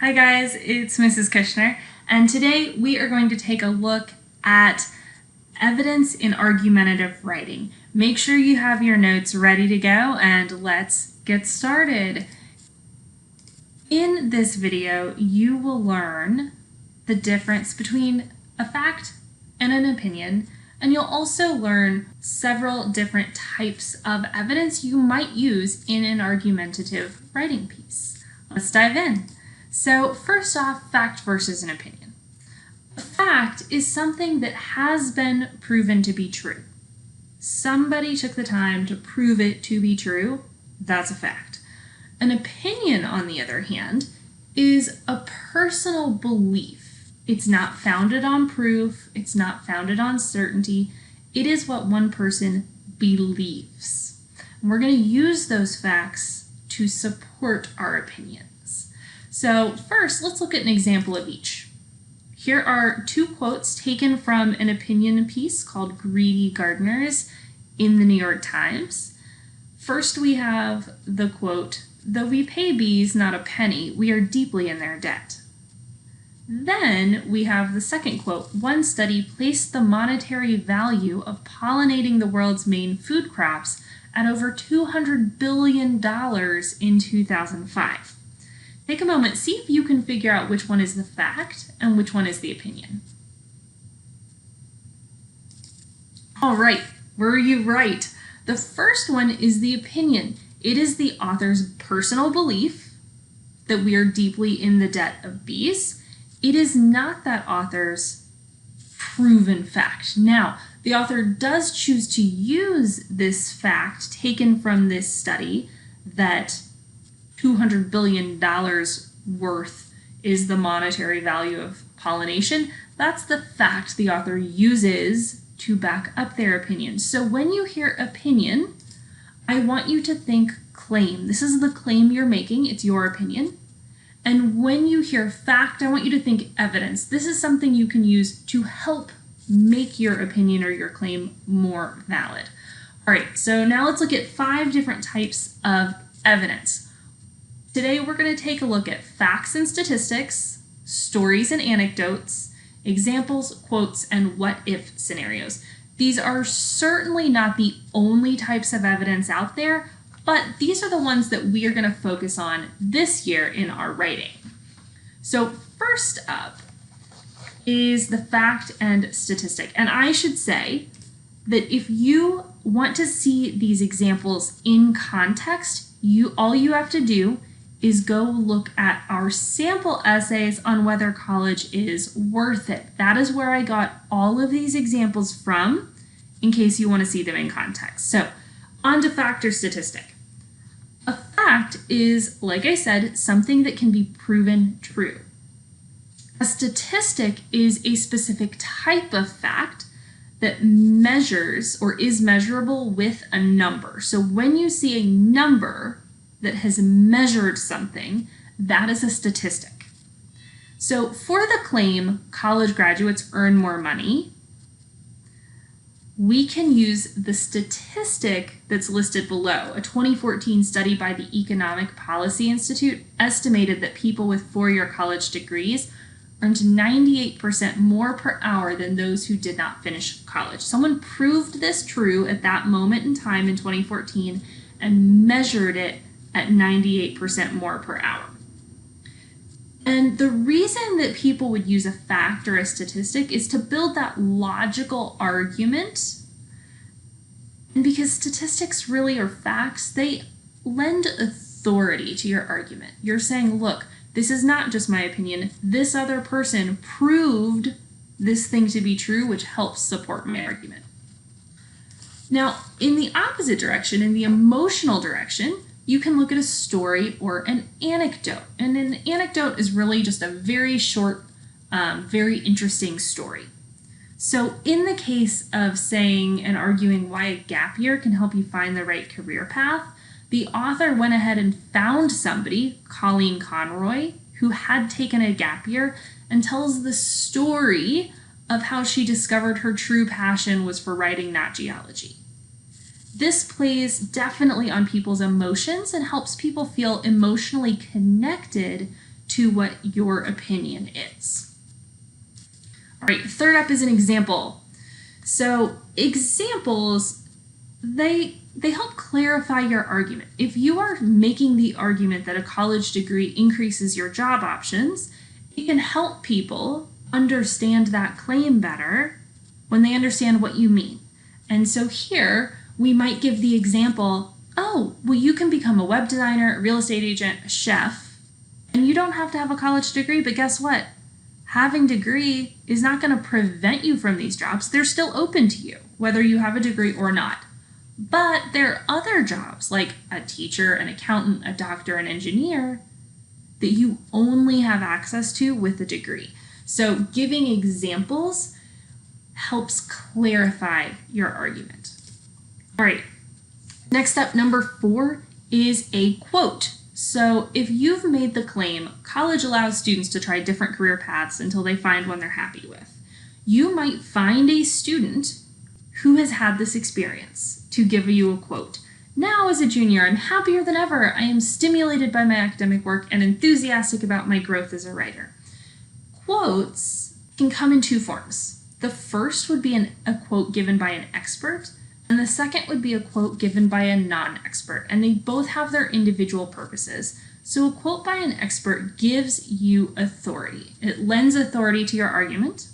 Hi guys, it's Mrs. Kushner, and today we are going to take a look at evidence in argumentative writing. Make sure you have your notes ready to go, and let's get started. In this video, you will learn the difference between a fact and an opinion, and you'll also learn several different types of evidence you might use in an argumentative writing piece. Let's dive in. So first off, fact versus an opinion. A fact is something that has been proven to be true. Somebody took the time to prove it to be true. That's a fact. An opinion, on the other hand, is a personal belief. It's not founded on proof. It's not founded on certainty. It is what one person believes. And we're going to use those facts to support our opinion. So first, let's look at an example of each. Here are two quotes taken from an opinion piece called Greedy Gardeners in the New York Times. First, we have the quote, "Though we pay bees not a penny, we are deeply in their debt." Then we have the second quote, "One study placed the monetary value of pollinating the world's main food crops at over $200 billion in 2005. Take a moment, see if you can figure out which one is the fact and which one is the opinion. All right, were you right? The first one is the opinion. It is the author's personal belief that we are deeply in the debt of bees. It is not that author's proven fact. Now, the author does choose to use this fact taken from this study that $200 billion worth is the monetary value of pollination. That's the fact the author uses to back up their opinion. So when you hear opinion, I want you to think claim. This is the claim you're making. It's your opinion. And when you hear fact, I want you to think evidence. This is something you can use to help make your opinion or your claim more valid. All right, so now let's look at 5 different types of evidence. Today we're going to take a look at facts and statistics, stories and anecdotes, examples, quotes, and what-if scenarios. These are certainly not the only types of evidence out there, but these are the ones that we are going to focus on this year in our writing. So first up is the fact and statistic. And I should say that if you want to see these examples in context, all you have to do is go look at our sample essays on whether college is worth it. That is where I got all of these examples from, in case you want to see them in context. So, on to fact or statistic. A fact is, like I said, something that can be proven true. A statistic is a specific type of fact that measures or is measurable with a number. So when you see a number that has measured something, that is a statistic. So for the claim, college graduates earn more money, we can use the statistic that's listed below. A 2014 study by the Economic Policy Institute estimated that people with 4-year college degrees earned 98% more per hour than those who did not finish college. Someone proved this true at that moment in time in 2014 and measured it at 98% more per hour. And the reason that people would use a fact or a statistic is to build that logical argument. And because statistics really are facts, they lend authority to your argument. You're saying, look, this is not just my opinion. This other person proved this thing to be true, which helps support my argument. Now, in the opposite direction, in the emotional direction, you can look at a story or an anecdote. And an anecdote is really just a very short, very interesting story. So in the case of saying and arguing why a gap year can help you find the right career path, the author went ahead and found somebody, Colleen Conroy, who had taken a gap year and tells the story of how she discovered her true passion was for writing, not geology. This plays definitely on people's emotions and helps people feel emotionally connected to what your opinion is. All right, third up is an example. So examples, they help clarify your argument. If you are making the argument that a college degree increases your job options, it can help people understand that claim better when they understand what you mean. And so here, we might give the example, oh, well, you can become a web designer, a real estate agent, a chef, and you don't have to have a college degree, but guess what? Having a degree is not going to prevent you from these jobs. They're still open to you, whether you have a degree or not. But there are other jobs like a teacher, an accountant, a doctor, an engineer that you only have access to with a degree. So giving examples helps clarify your argument. All right, next up, number 4 is a quote. So if you've made the claim, college allows students to try different career paths until they find one they're happy with, you might find a student who has had this experience to give you a quote. Now as a junior, I'm happier than ever. I am stimulated by my academic work and enthusiastic about my growth as a writer. Quotes can come in 2 forms. The first would be a quote given by an expert, and the second would be a quote given by a non-expert, and they both have their individual purposes. So a quote by an expert gives you authority. It lends authority to your argument.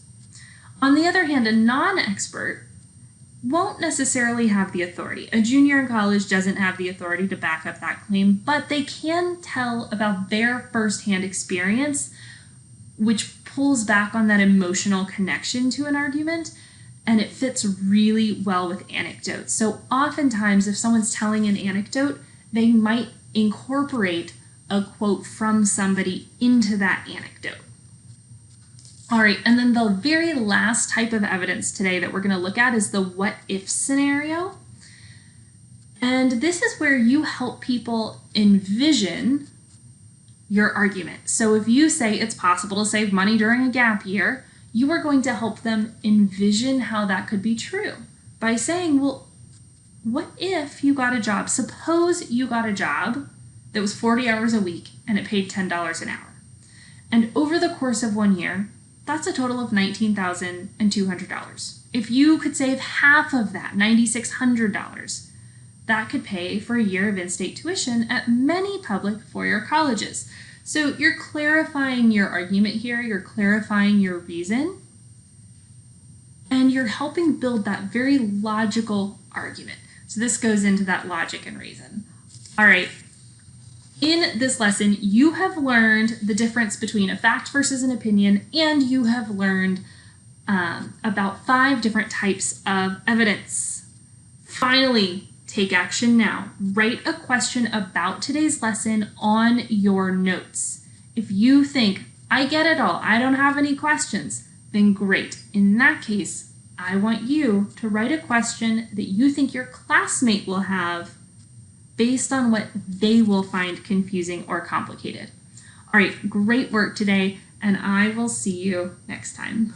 On the other hand, a non-expert won't necessarily have the authority. A junior in college doesn't have the authority to back up that claim, but they can tell about their firsthand experience, which pulls back on that emotional connection to an argument, and it fits really well with anecdotes. So oftentimes, if someone's telling an anecdote, they might incorporate a quote from somebody into that anecdote. All right, and then the very last type of evidence today that we're going to look at is the what if scenario. And this is where you help people envision your argument. So if you say it's possible to save money during a gap year, you are going to help them envision how that could be true by saying, well, what if you got a job? Suppose you got a job that was 40 hours a week and it paid $10 an hour. And over the course of 1 year, that's a total of $19,200. If you could save half of that, $9,600, that could pay for a year of in-state tuition at many public four-year colleges. So you're clarifying your argument here, you're clarifying your reason, and you're helping build that very logical argument. So this goes into that logic and reason. All right. In this lesson, you have learned the difference between a fact versus an opinion, and you have learned about 5 different types of evidence. Finally, take action now. Write a question about today's lesson on your notes. If you think, I get it all, I don't have any questions, then great. In that case, I want you to write a question that you think your classmate will have based on what they will find confusing or complicated. All right, great work today, and I will see you next time.